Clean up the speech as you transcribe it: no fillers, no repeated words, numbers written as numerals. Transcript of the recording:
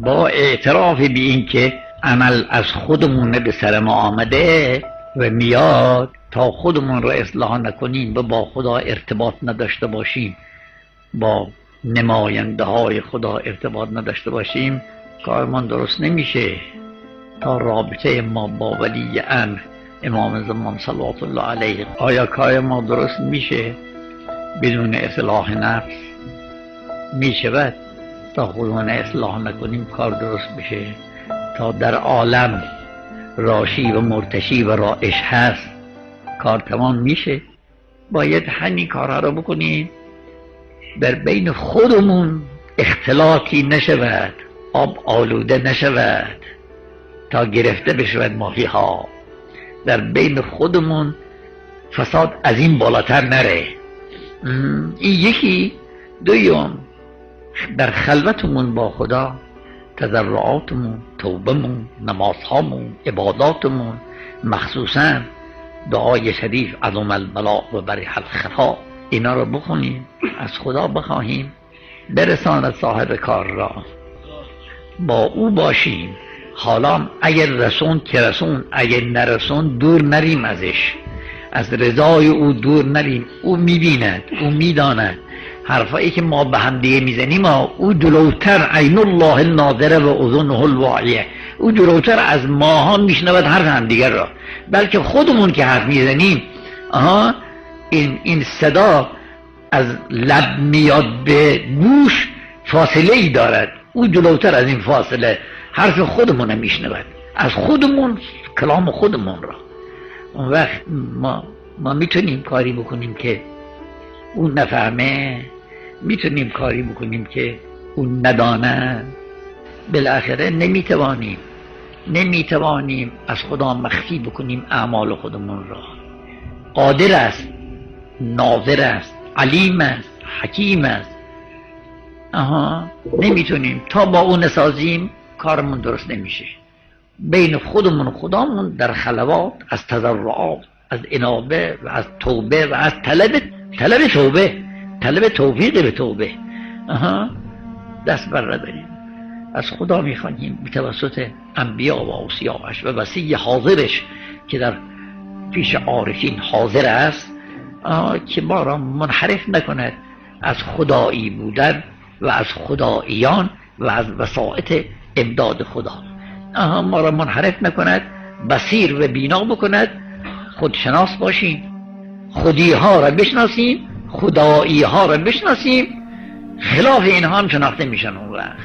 با اعتراف به این که عمل از خودمون به سر ما آمده و میاد، تا خودمون را اصلاح نکنیم و با خدا ارتباط نداشته باشیم، با نماینده های خدا ارتباط نداشته باشیم، کارمان درست نمیشه. تا رابطه ما با ولی امر امام زمان صلوات الله علیه، آیا کار ما درست میشه بدون اصلاح نفس؟ میشود. تا خودمون اصلاح نکنیم کار درست بشه. تا در عالم راشی و مرتشی و رائش هست کار تمام میشه. باید همین کارها رو بکنیم، در بین خودمون اختلاطی نشود، آب آلوده نشود، تا گرفته بشود ماهی ها. در بین خودمون فساد از این بالاتر نره. این یکی. دوم، در خلوتمون با خدا، تضرعاتمون، توبمون، نمازهامون، عباداتمون، مخصوصا دعای شریف عظم البلاء و برح الخفا، اینا رو بخونیم، از خدا بخواهیم برساند صاحب کار را، با او باشیم. حالا اگر رسون که رسون، اگر نرسون دور نریم ازش، از رضای او دور نریم. او میبیند، او میداند. حرفایی که ما به هم دیگه میزنیم او جلوتر، عین الله الناظره و اذنه الواعیه، او جلوتر از ماها میشنود حرف هم دیگر را. بلکه خودمون که حرف میزنیم این صدا از لب میاد به گوش، فاصله ای دارد. او جلوتر از این فاصله حرف خودمون میشنود، از خودمون، کلام خودمون را. اون وقت ما میتونیم کاری بکنیم که اون نفهمه، میتونیم کاری بکنیم که اون ندانه. بالاخره نمیتوانیم از خدا مخفی بکنیم اعمال خودمون را. قادر است، ناظر است، علیم است، حکیم است. نمیتونیم. تا با اون نسازیم کارمون درست نمیشه. بین خودمون و خدامون در خلوات، از تضرعات، از انابه و از توبه و از طلب توبه، طلب توفیق به توبه دست بر نداریم. از خدا میخوانیم به توسط انبیا و اوصیاءش و وصی حاضرش که در پیش عارفین حاضر است، که ما را منحرف نکند از خدایی بودن و از خداییان و از وسائط امداد خدا. ما را منحرف نکند، بصیر و بینا بکند. خودشناس باشیم، خودی ها را بشناسیم، خدایی ها را بشناسیم. خلاف اینها هم شناخته میشن اون وقت.